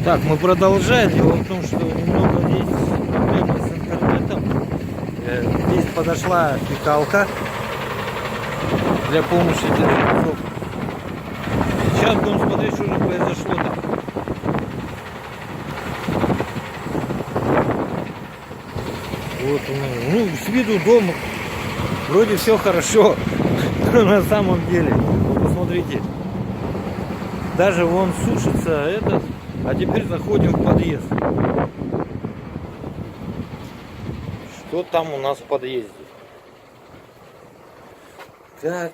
Так, мы продолжаем. Дело в том, что немного здесь проблемы с интернетом. Здесь подошла пикалка для помощи для жильцов. Сейчас будем смотреть, что же произошло-то. Вот, ну, с виду дома вроде все хорошо, но на самом деле, вы посмотрите, даже вон сушится этот, а теперь заходим в подъезд. Что там у нас в подъезде? Так,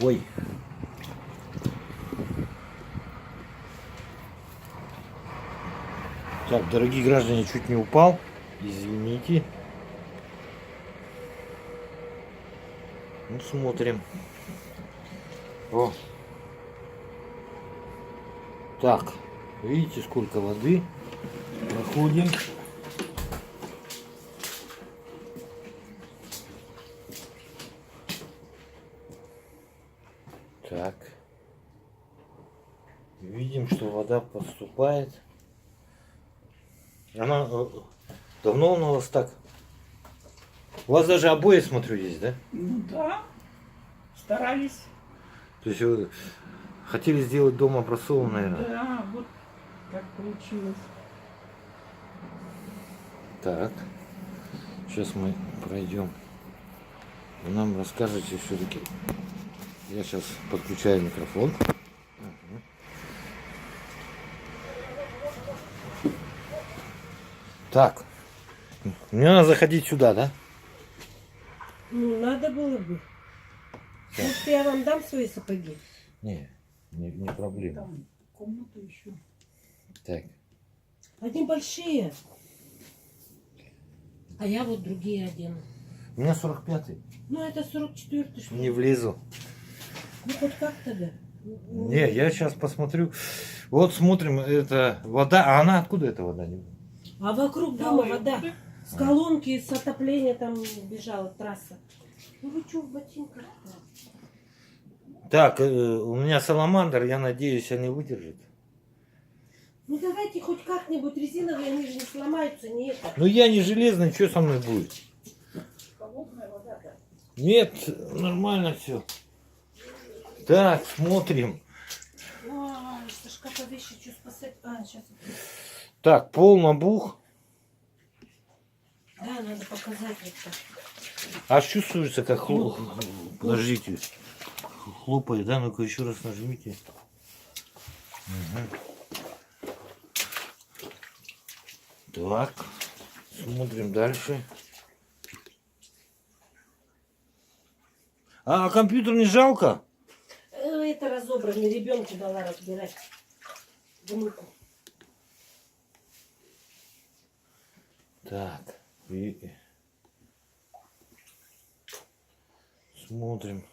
ой. Так, дорогие граждане, чуть не упал. Извините. Ну, смотрим. О. Так, видите, сколько воды. Проходим. Так. Видим, что вода поступает. Она... Давно у вас так? У вас даже обои, смотрю, есть, да? Ну да, старались. То есть вы хотели сделать дом образцовым, наверное? Да, вот как получилось. Так, сейчас мы пройдем. Вы нам расскажете все-таки. Я сейчас подключаю микрофон. Так, мне надо заходить сюда, да? Ну, надо было бы. Может, я вам дам свои сапоги? Не проблема. Там комната еще. Так, Они большие. А я вот другие одену. у меня 45-й. Ну, это 44-й, что ли? Не влезу. Ну, хоть как-то, да. Не, я сейчас посмотрю. Вот смотрим, это вода. А она откуда эта вода? А вокруг дома вода. С колонки, с отопления там бежала трасса. Ну, вы что, в ботинках-то? Так, у меня саламандр, я надеюсь, они выдержат. Ну, давайте хоть как-нибудь резиновые, они же не сломаются, не это. Ну я не железный, что со мной будет? Холодная вода, да. Нет, нормально все. Так, смотрим. Ой, со шкафа вещи, что спасать? А, сейчас. Так, пол набух. Да, надо показать вот так. А чувствуется, как Подождите. Хлопает, да? Ну-ка еще раз нажмите. Угу. Так, смотрим дальше. А компьютер не жалко? Это разобранный, ребенку дала разбирать. Внуку. Так, и смотрим.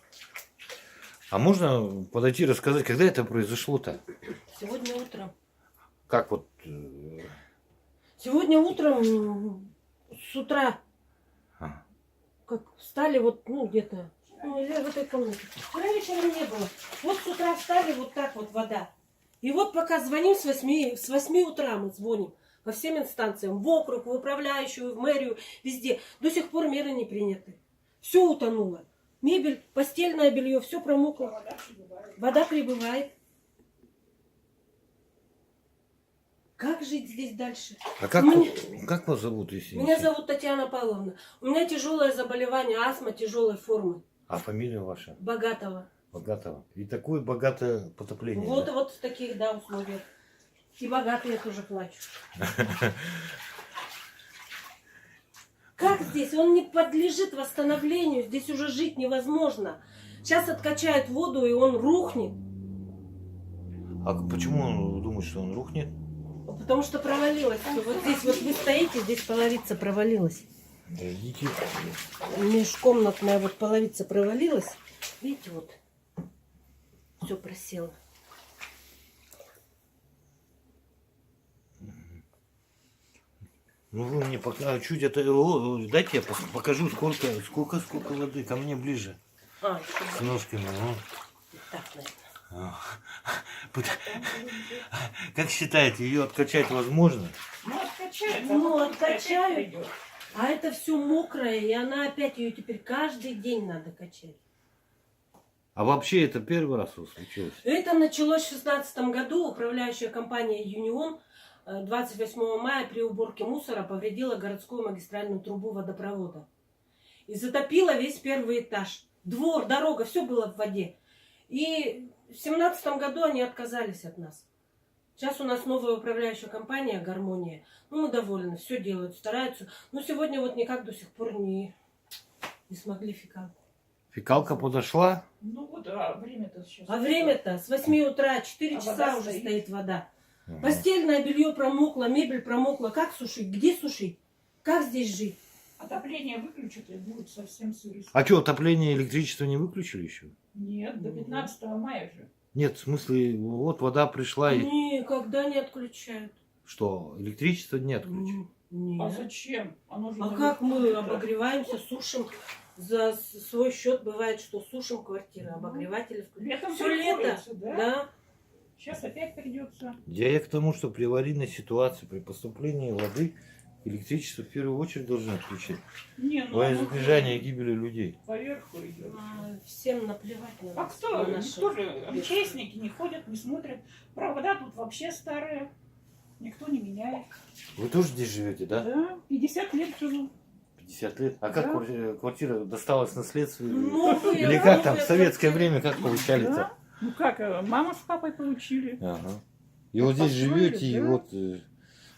А можно подойти и рассказать, когда это произошло-то? Сегодня утром. Как вот... Сегодня утром с утра, как встали вот, ну, где-то, ну, в этой комнате. Вчера вечером не было. Вот с утра встали, вот так вот вода. И вот пока звоним с 8 утра мы звоним по всем инстанциям, в округ, в управляющую, в мэрию, везде. До сих пор меры не приняты. Все утонуло. Мебель, постельное белье, все промокло. Вода прибывает. Как жить здесь дальше? А как вас зовут, если не Меня секрет? зовут Татьяна Павловна. У меня тяжелое заболевание, астма тяжелой формы. А фамилия ваша? Богатого. Богатого. И такое богатое потопление. Вот, Да? вот в таких, да, условиях. И богатые тоже плачут. Как здесь? Он не подлежит восстановлению. Здесь уже жить невозможно. Сейчас откачают воду, и он рухнет. А почему он думает, что он рухнет? Потому что провалилось. Вот здесь вот вы стоите, здесь половица провалилась. Да идите. Межкомнатная вот половица провалилась. Видите, вот. Все просело. Ну вы мне пока чуть это... дайте я покажу, сколько воды. Ко мне ближе. А, С ножками. Ну. так, наверное. Как считаете, ее откачать возможно? Ну, откачается. Ну, потом опять откачают. придет. А это все мокрое, и она опять ее теперь каждый день надо качать. А вообще это первый раз случилось? Это началось в 2016 году. Управляющая компания «Юнион» 28 мая при уборке мусора повредила городскую магистральную трубу водопровода. И затопила весь первый этаж. Двор, дорога, все было в воде. И в 2017 году они отказались от нас. Сейчас у нас новая управляющая компания «Гармония». Ну, мы довольны, все делают, стараются. Но сегодня вот никак до сих пор не смогли фекалку. Фекалка подошла? Ну вот, а время-то сейчас. А время-то с 8 утра, 4 А часа вода уже стоит. стоит вода. Ага. Постельное белье промокло, мебель промокла. Как сушить? Где сушить? Как здесь жить? Отопление выключат и будет совсем сырость. А что, отопление, электричество не выключили еще? Нет, до 15 мая же. Нет, в смысле, вот вода пришла и... Никогда не отключают. Что, электричество не отключили? А Нет. зачем? Оно же А наверху как мы лежит. обогреваемся, сушим? За свой счет бывает, что сушим квартиры, обогреватели включаем. Летом Все лето. приходится, да? Да. Сейчас опять придется. Я к тому, что при аварийной ситуации, при поступлении воды, электричество в первую очередь должны отключить. Не, ну Во оно избежание гибели людей. поверху идет. Всем наплевать на А нас, кто? на наши Никто же, бедствия. МЧСники не ходят, не смотрят. Провода тут вообще старые. Никто не меняет. Вы тоже здесь живете, да? Да, 50 лет живу. 50 лет. А как Да. квартира досталась наследство? Новые, Или как там в новые советское квартиры. время, как получали-то? Да? Ну как, мама с папой получили. Ага. И вот здесь Построили, живете, и да. вот...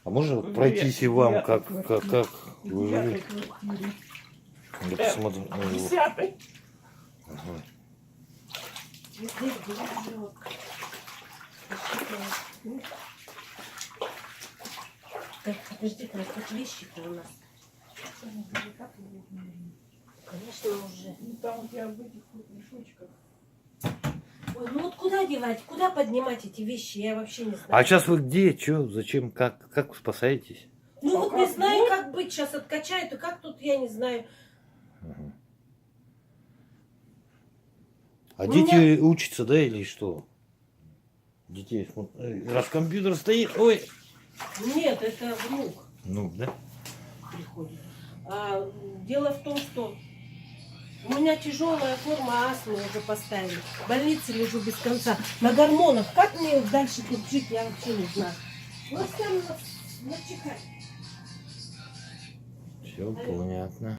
А можно вот В пройтись и девятой вам, как квартире. вы В 9-й живете? квартире. Я посмотрю. Ну, вот. 10-й. Ага. Вот здесь была живет. Так, подожди, тут вещи-то у нас. Конечно, уже. Ну там у тебя в этих вот мешочках. Ой, ну вот куда девать? Куда поднимать эти вещи? Я вообще не знаю. А сейчас вы где? Че? Зачем? Как вы спасаетесь? Ну вот как не знаю, вот. как быть. Сейчас откачают, и как тут, я не знаю. Ага. А У дети учатся, да, или что? Детей раз компьютер стоит, ой. Нет, это внук Ну, да? приходит. Дело в том, что у меня тяжелая форма астмы уже поставили. В больнице лежу без конца. На гормонах. Как мне дальше тут жить, я вообще не знаю. Ну, всем начихать. Все понятно.